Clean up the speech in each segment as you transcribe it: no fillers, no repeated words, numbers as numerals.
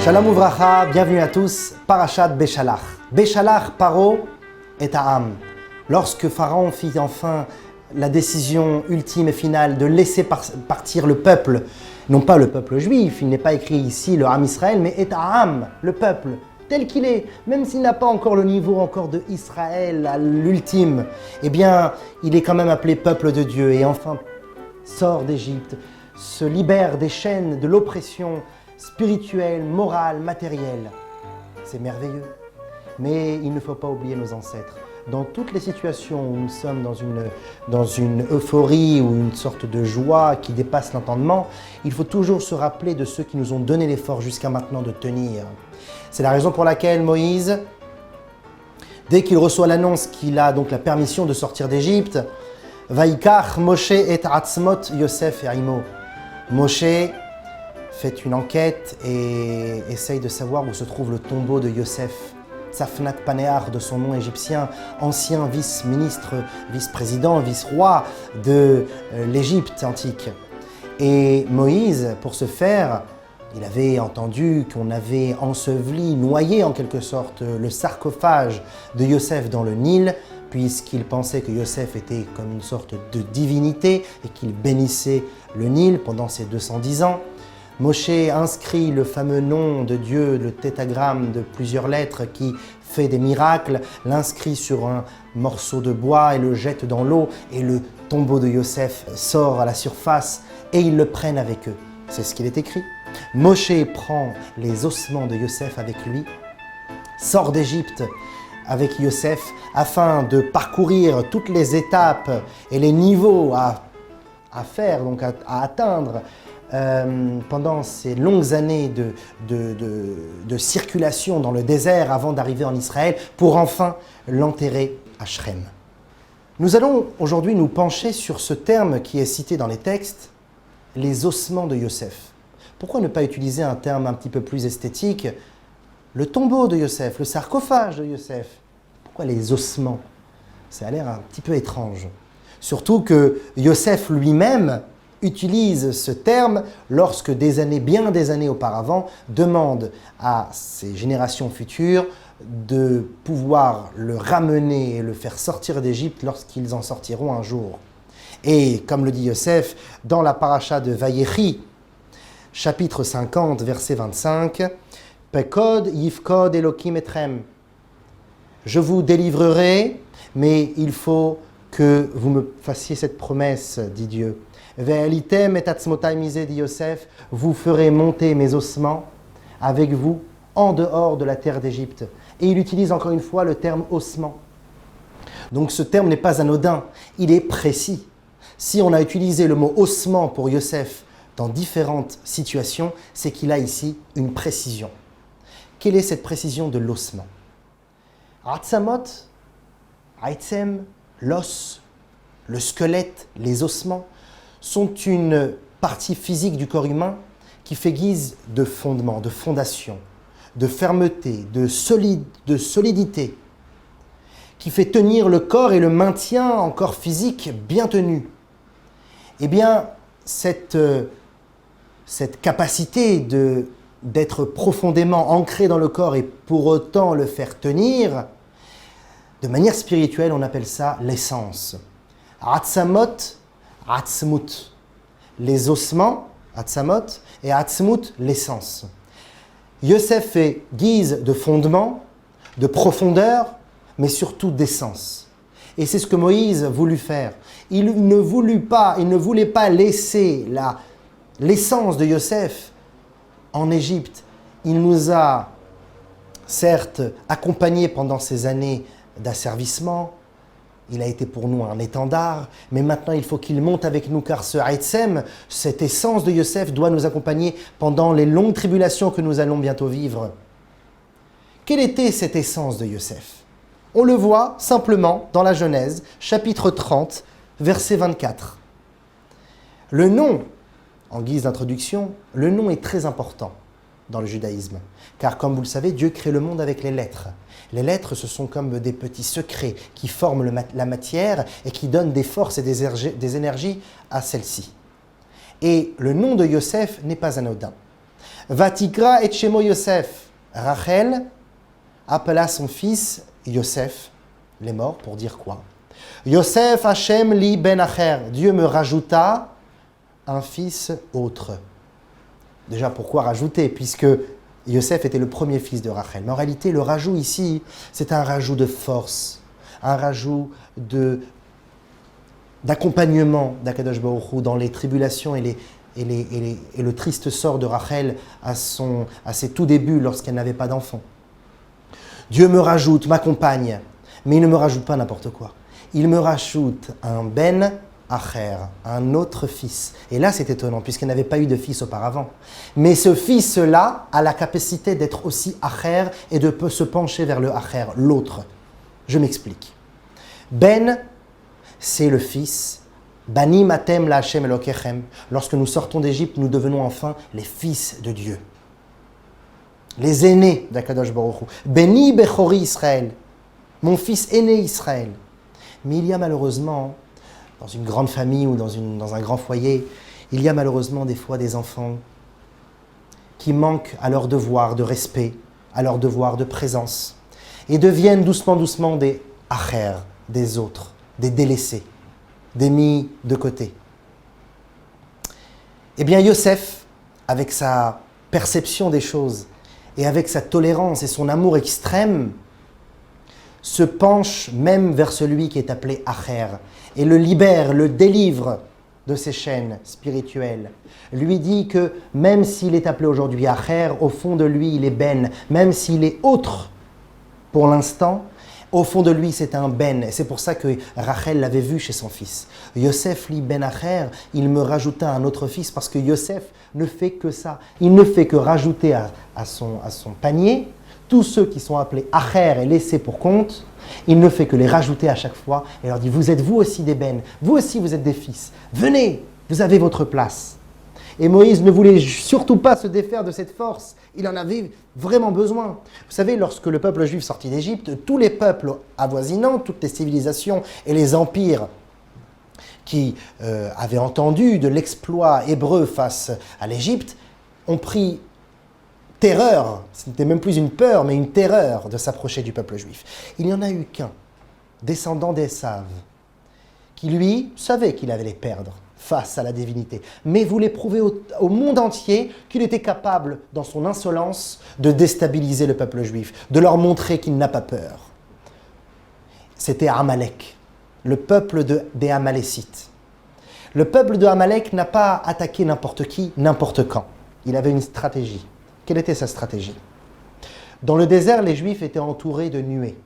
Shalom Uvracha, bienvenue à tous, Parashat Beshalach. Beshalach Paro et Ta'am. Lorsque Pharaon fit enfin la décision ultime et finale de laisser partir le peuple, non pas le peuple juif, il n'est pas écrit ici le Ham Israël, mais et Ta'am, le peuple, tel qu'il est, même s'il n'a pas encore le niveau encore de Israël à l'ultime, eh bien, il est quand même appelé peuple de Dieu et enfin sort d'Égypte, se libère des chaînes de l'oppression spirituelle, morale, matérielle. C'est merveilleux. Mais il ne faut pas oublier nos ancêtres. Dans toutes les situations où nous sommes dans une euphorie ou une sorte de joie qui dépasse l'entendement, il faut toujours se rappeler de ceux qui nous ont donné l'effort jusqu'à maintenant de tenir. C'est la raison pour laquelle Moïse, dès qu'il reçoit l'annonce qu'il a donc la permission de sortir d'Égypte, Vaikach Moshe et Atzmot Yosef et Imo. Moshe fait une enquête et essaye de savoir où se trouve le tombeau de Yosef, Tsafnat Panéar de son nom égyptien, ancien vice-ministre, vice-président, vice-roi de l'Égypte antique. Et Moïse, pour ce faire, il avait entendu qu'on avait enseveli, noyé en quelque sorte le sarcophage de Yosef dans le Nil, puisqu'il pensait que Yosef était comme une sorte de divinité et qu'il bénissait le Nil pendant ses 210 ans. Moshe inscrit le fameux nom de Dieu, le tétragramme de plusieurs lettres qui fait des miracles, l'inscrit sur un morceau de bois et le jette dans l'eau et le tombeau de Yosef sort à la surface et ils le prennent avec eux. C'est ce qu'il est écrit. Moshe prend les ossements de Yosef avec lui, sort d'Égypte avec Yosef afin de parcourir toutes les étapes et les niveaux à faire, donc à atteindre pendant ces longues années de circulation dans le désert avant d'arriver en Israël pour enfin l'enterrer à Shrem. Nous allons aujourd'hui nous pencher sur ce terme qui est cité dans les textes, les ossements de Yosef. Pourquoi ne pas utiliser un terme un petit peu plus esthétique? Le tombeau de Yosef, le sarcophage de Yosef. Pourquoi les ossements? Ça a l'air un petit peu étrange. Surtout que Yosef lui-même utilise ce terme lorsque bien des années auparavant, demande à ses générations futures de pouvoir le ramener et le faire sortir d'Égypte lorsqu'ils en sortiront un jour. Et comme le dit Yosef, dans la paracha de Vayechi, chapitre 50, verset 25, « Pekod yifkod Elokim etrem » Je vous délivrerai, mais il faut que vous me fassiez cette promesse, dit Dieu. Ve'elitem et atzmotai misé, dit Yosef, vous ferez monter mes ossements avec vous en dehors de la terre d'Égypte. Et il utilise encore une fois le terme ossement. Donc ce terme n'est pas anodin, il est précis. Si on a utilisé le mot ossement pour Yosef dans différentes situations, c'est qu'il a ici une précision. Quelle est cette précision de l'ossement? Atzamot, aitzem, l'os, le squelette, les ossements, sont une partie physique du corps humain qui fait guise de fondement, de fondation, de fermeté, de solidité, qui fait tenir le corps et le maintient en corps physique bien tenu. Eh bien, cette capacité d'être profondément ancré dans le corps et pour autant le faire tenir, de manière spirituelle, on appelle ça l'essence. Atzamot, atzmut. Les ossements, atzamot, et atzmut, l'essence. Yosef fait guise de fondement, de profondeur, mais surtout d'essence. Et c'est ce que Moïse voulut faire. Il ne voulait pas laisser l'essence de Yosef en Égypte. Il nous a certes accompagnés pendant ces années d'asservissement, il a été pour nous un étendard, mais maintenant il faut qu'il monte avec nous car ce Haïtsem, cette essence de Yosef doit nous accompagner pendant les longues tribulations que nous allons bientôt vivre. Quelle était cette essence de Yosef? On le voit simplement dans la Genèse, chapitre 30, verset 24. Le nom, en guise d'introduction, le nom est très important dans le judaïsme. Car comme vous le savez, Dieu crée le monde avec les lettres. Les lettres, ce sont comme des petits secrets qui forment la matière et qui donnent des forces et des énergies à celle-ci. Et le nom de Yosef n'est pas anodin. Vatikra et Shemo Yosef. Rachel appela son fils Yosef, les morts, pour dire quoi? Yosef Hashem li ben acher. Dieu me rajouta un fils autre. Déjà, pourquoi rajouter? Puisque Yosef était le premier fils de Rachel. Mais en réalité, le rajout ici, c'est un rajout de force, un rajout d'accompagnement d'Akadosh Baruch Hu dans les tribulations et le triste sort de Rachel à ses tout débuts lorsqu'elle n'avait pas d'enfant. Dieu me rajoute, m'accompagne, mais il ne me rajoute pas n'importe quoi. Il me rajoute un Ben Acher, un autre fils. Et là, c'est étonnant, puisqu'il n'avait pas eu de fils auparavant. Mais ce fils-là a la capacité d'être aussi Acher et de se pencher vers le Acher, l'autre. Je m'explique. Ben, c'est le fils. Bani matem la Hashem Elokechem. Lorsque nous sortons d'Égypte, nous devenons enfin les fils de Dieu. Les aînés d'Akadosh Baruch Hu. Beni Bechori Israël. Mon fils aîné Israël. Mais il y a malheureusement, dans une grande famille ou dans un grand foyer, il y a malheureusement des fois des enfants qui manquent à leur devoir de respect, à leur devoir de présence, et deviennent doucement des acher, des autres, des délaissés, des mis de côté. Eh bien Yosef, avec sa perception des choses, et avec sa tolérance et son amour extrême, se penche même vers celui qui est appelé Acher et le libère, le délivre de ses chaînes spirituelles. Lui dit que même s'il est appelé aujourd'hui Acher, au fond de lui il est Ben, même s'il est autre pour l'instant, au fond de lui c'est un Ben. Et c'est pour ça que Rachel l'avait vu chez son fils. Yosef li Ben Acher, il me rajouta un autre fils parce que Yosef ne fait que ça. Il ne fait que rajouter à son panier tous ceux qui sont appelés Acher et laissés pour compte. Il ne fait que les rajouter à chaque fois et leur dit: vous êtes vous aussi des Ben, vous aussi vous êtes des fils. Venez, vous avez votre place. Et Moïse ne voulait surtout pas se défaire de cette force. Il en avait vraiment besoin. Vous savez, lorsque le peuple juif sortit d'Égypte, tous les peuples avoisinants, toutes les civilisations et les empires qui avaient entendu de l'exploit hébreu face à l'Égypte ont pris terreur, ce n'était même plus une peur, mais une terreur de s'approcher du peuple juif. Il n'y en a eu qu'un, descendant d'Esav, qui lui savait qu'il allait les perdre face à la divinité, mais voulait prouver au monde entier qu'il était capable, dans son insolence, de déstabiliser le peuple juif, de leur montrer qu'il n'a pas peur. C'était Amalek, le peuple des Amalécites. Le peuple de Amalek n'a pas attaqué n'importe qui, n'importe quand. Il avait une stratégie. Quelle était sa stratégie? Dans le désert, les Juifs étaient entourés de nuées.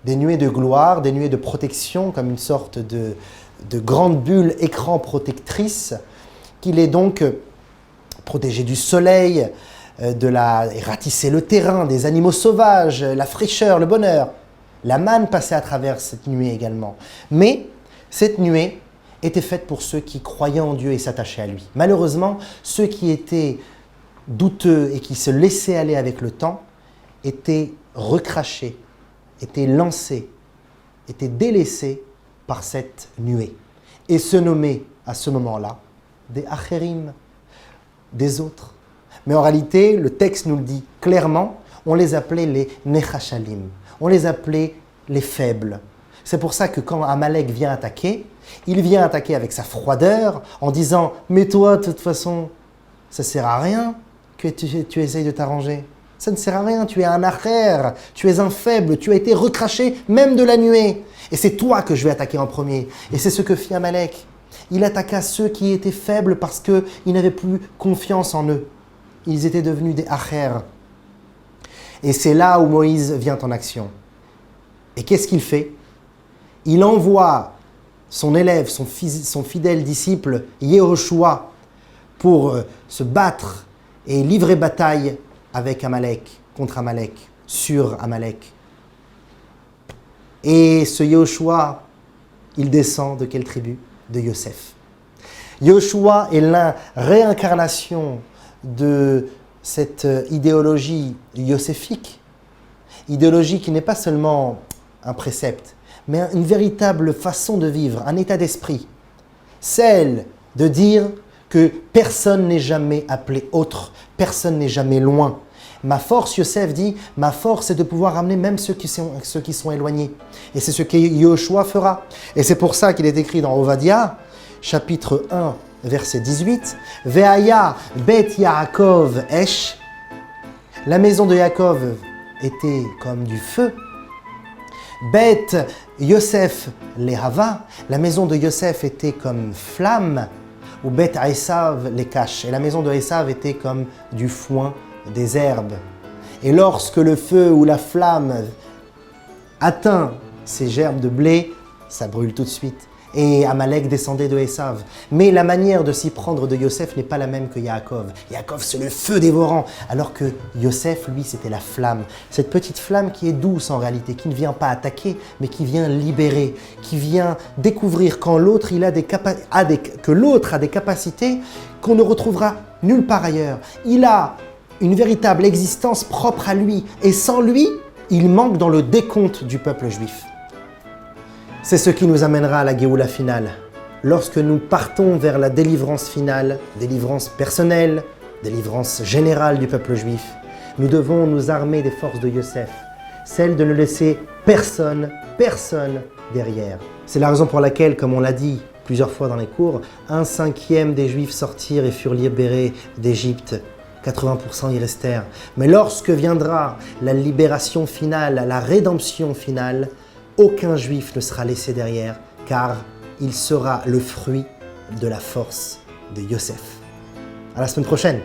Des nuées de gloire, des nuées de protection, comme une sorte de grande bulle écran protectrice, qui les donc protégeait du soleil, et ratissait le terrain, des animaux sauvages, la fraîcheur, le bonheur. La manne passait à travers cette nuée également. Mais cette nuée était faite pour ceux qui croyaient en Dieu et s'attachaient à lui. Malheureusement, ceux qui étaient douteux et qui se laissaient aller avec le temps, étaient recrachés, étaient lancés, étaient délaissés par cette nuée. Et se nommaient à ce moment-là des Acherim, des autres. Mais en réalité, le texte nous le dit clairement, on les appelait les Nechashalim, on les appelait les faibles. C'est pour ça que quand Amalek vient attaquer, il vient attaquer avec sa froideur en disant « Mais toi, de toute façon, ça ne sert à rien que tu essayes de t'arranger. Ça ne sert à rien, tu es un acher, tu es un faible, tu as été recraché même de la nuée. Et c'est toi que je vais attaquer en premier. » Et c'est ce que fit Amalek. Il attaqua ceux qui étaient faibles parce qu'ils n'avaient plus confiance en eux. Ils étaient devenus des acher. Et c'est là où Moïse vient en action. Et qu'est-ce qu'il fait? Il envoie son élève, son fidèle disciple, Yehoshua, pour se battre et livrer bataille avec Amalek, contre Amalek, sur Amalek. Et ce Yehoshua, il descend de quelle tribu? De Yosef. Yehoshua est la réincarnation de cette idéologie yoséphique, idéologie qui n'est pas seulement un précepte, mais une véritable façon de vivre, un état d'esprit. Celle de dire que personne n'est jamais appelé autre, personne n'est jamais loin. Ma force, Yosef dit, ma force c'est de pouvoir ramener même ceux qui sont éloignés. Et c'est ce que Yehoshua fera. Et c'est pour ça qu'il est écrit dans Ovadia, chapitre 1, verset 18, « Ve'aya bet Yaakov esh » La maison de Yaakov était comme du feu. « Bet Yosef lehava » La maison de Yosef était comme flamme. Ou « Bet Esav lekash » Et la maison de Esav était comme du foin, des herbes. Et lorsque le feu ou la flamme atteint ces gerbes de blé, ça brûle tout de suite. Et Amalek descendait de Esav. Mais la manière de s'y prendre de Yosef n'est pas la même que Yaakov. Yaakov, c'est le feu dévorant, alors que Yosef, lui, c'était la flamme. Cette petite flamme qui est douce en réalité, qui ne vient pas attaquer, mais qui vient libérer, qui vient découvrir quand l'autre que l'autre a des capacités qu'on ne retrouvera nulle part ailleurs. Il a une véritable existence propre à lui, et sans lui, il manque dans le décompte du peuple juif. C'est ce qui nous amènera à la Géoula finale. Lorsque nous partons vers la délivrance finale, délivrance personnelle, délivrance générale du peuple juif, nous devons nous armer des forces de Yosef, celle de ne laisser personne derrière. C'est la raison pour laquelle, comme on l'a dit plusieurs fois dans les cours, 1/5 des Juifs sortirent et furent libérés d'Égypte. 80% y restèrent. Mais lorsque viendra la libération finale, la rédemption finale, aucun Juif ne sera laissé derrière, car il sera le fruit de la force de Yosef. À la semaine prochaine.